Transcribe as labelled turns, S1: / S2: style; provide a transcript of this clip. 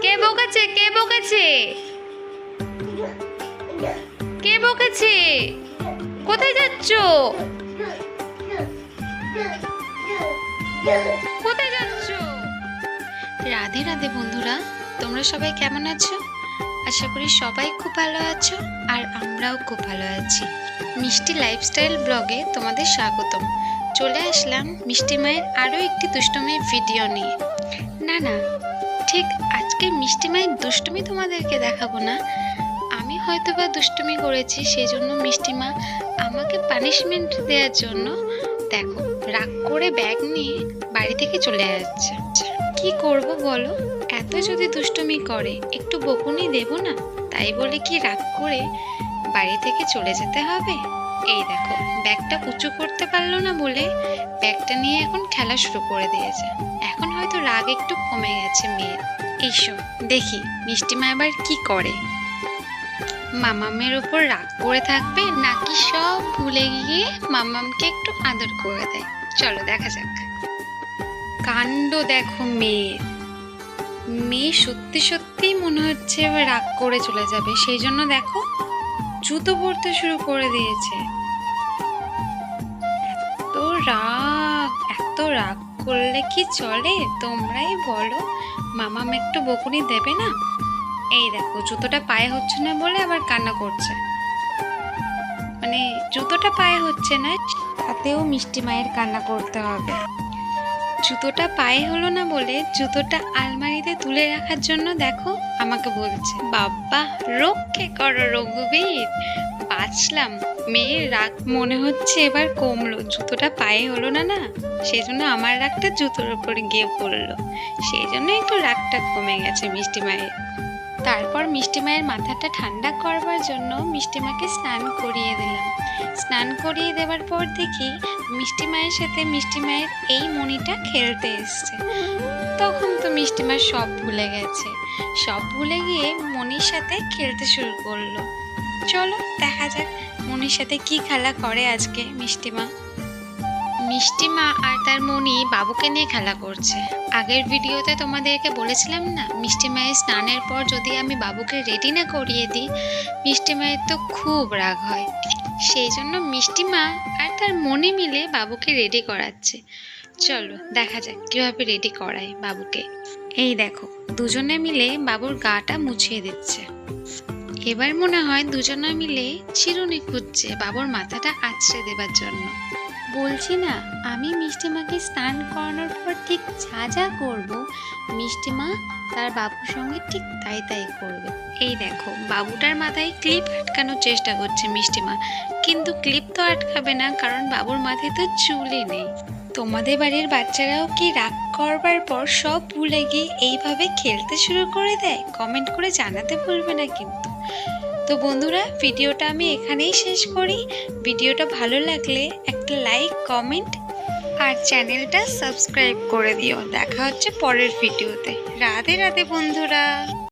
S1: কে বকেছে? কে বকেছে? কে বকেছে? কোথায় যাচ্ছ? কোথায় যাচ্ছ? রাধে রাধে বন্ধুরা, তোমরা সবাই কেমন আছো? আশা করি সবাই খুব ভালো আছো, আর আমরাও খুব ভালো আছি। মিষ্টি লাইফস্টাইল ব্লগে তোমাদের স্বাগতম। চলে আসলাম মিষ্টি মায়ের আরও একটি দুষ্টুমির ভিডিও নিয়ে। না, ঠিক আজকে মিষ্টি মায়ের দুষ্টুমি তোমাদেরকে দেখাবো না। আমি হয়তো বা দুষ্টুমি করেছি, সেই জন্য মিষ্টি মা আমাকে পানিশমেন্ট দেওয়ার জন্য দেখো রাগ করে ব্যাগ নিয়ে বাড়ি থেকে চলে যাচ্ছে। কি করব বলো? এত যদি দুষ্টুমি করে একটু বকুনি দেব না? তাই বলে কি রাগ করে বাড়ি থেকে চলে যেতে হবে? এই দেখো ব্যাগটা উঁচু করতে পারলো না বলে ব্যাগটা নিয়ে এখন খেলা শুরু করে দিয়েছে। এখন হয়তো রাগ একটু কমে গেছে মেয়ের। এইসব দেখি মিষ্টি মা আবার কি করে। মামামের উপর রাগ করে থাকবে নাকি সব ভুলে গিয়ে মামামকে একটু আদর করে দেয়? চলো দেখা যাক। কাণ্ড দেখো মেয়ের। মেয়ে সত্যি সত্যিই মনে হচ্ছে এবার রাগ করে চলে যাবে, সেই জন্য দেখো জুতো পরতে শুরু করে দিয়েছে। এত রাগ করলে কি চলে? তোমরাই বলো। মামাম একটু বকুনি দেবে না? এই দেখো জুতোটা পায়ে হচ্ছে না বলে আবার কান্না করছে। মানে জুতোটা পায়ে হচ্ছে না, তাতেও মিষ্টি মায়ের কান্না করতে হবে। জুতোটা পায়ে হলো না বলে জুতোটা আলমারিতে তুলে রাখার জন্য দেখো আমাকে বলছে। বাবা রক্ষে করো রঘুবীর, বাঁচলাম। মেয়ের রাগ মনে হচ্ছে এবার কমলো। জুতোটা পায়ে হলো না, সেই জন্য আমার রাগটা জুতোর উপর গিয়ে পড়লো, সেই জন্য একটু রাগটা কমে গেছে মিষ্টি মায়ের। তারপর মিষ্টি মায়ের মাথাটা ঠান্ডা করবার জন্য মিষ্টি মাকে স্নান করিয়ে দিলাম। স্নান করিয়ে দেওয়ার পর দেখি মিষ্টি মায়ের সাথে মিষ্টি মায়ের এই মণিটা খেলতে এসছে। তখন তো মিষ্টি মা সব ভুলে গেছে, সব ভুলে গিয়ে মণির সাথে খেলতে শুরু করলো। চলো দেখা যাক মণির সাথে কি খেলা করে আজকে মিষ্টি মা। মিষ্টি মা আর তার মণি বাবুকে নিয়ে খেলা করছে। আগের ভিডিওতে তোমাদেরকে বলেছিলাম না, মিষ্টি মায়ের স্নানের পর যদি আমি বাবুকে রেডি না করিয়ে দিই মিষ্টি মায়ের তো খুব রাগ হয়। সেই জন্য মিষ্টি মা আর তার মণি মিলে বাবুকে রেডি করাচ্ছে। চলো দেখা যাক কিভাবে রেডি করায় বাবুকে। এই দেখো দুজনে মিলে বাবুর গাটা মুছিয়ে দিচ্ছে। এবার মনে হয় দুজনে মিলে চিরুনি খুঁজছে বাবুর মাথাটা আঁচড়ে দেবার জন্য। বলছি না, আমি মিষ্টি মাকে স্নান করানোর পর ঠিক যা করবো মিষ্টি মা তার বাবুর সঙ্গে ঠিক তাই করবে। এই দেখো বাবুটার মাথায় ক্লিপ আটকানোর চেষ্টা করছে মিষ্টি মা, কিন্তু ক্লিপ তো আটকাবে না, কারণ বাবুর মাথায় তো চুলই নেই। তোমাদের বাড়ির বাচ্চারাও কি রাগ করবার পর সব ভুলে গিয়ে এইভাবে খেলতে শুরু করে দেয়? কমেন্ট করে জানাতে ভুলবে না কিন্তু। তো বন্ধুরা ভিডিওটা আমি এখানেই শেষ করি। ভিডিওটা ভালো লাগলে একটা লাইক, কমেন্ট আর চ্যানেলটা সাবস্ক্রাইব করে দিও। দেখা হচ্ছে পরের ভিডিওতে। রাধে রাধে বন্ধুরা।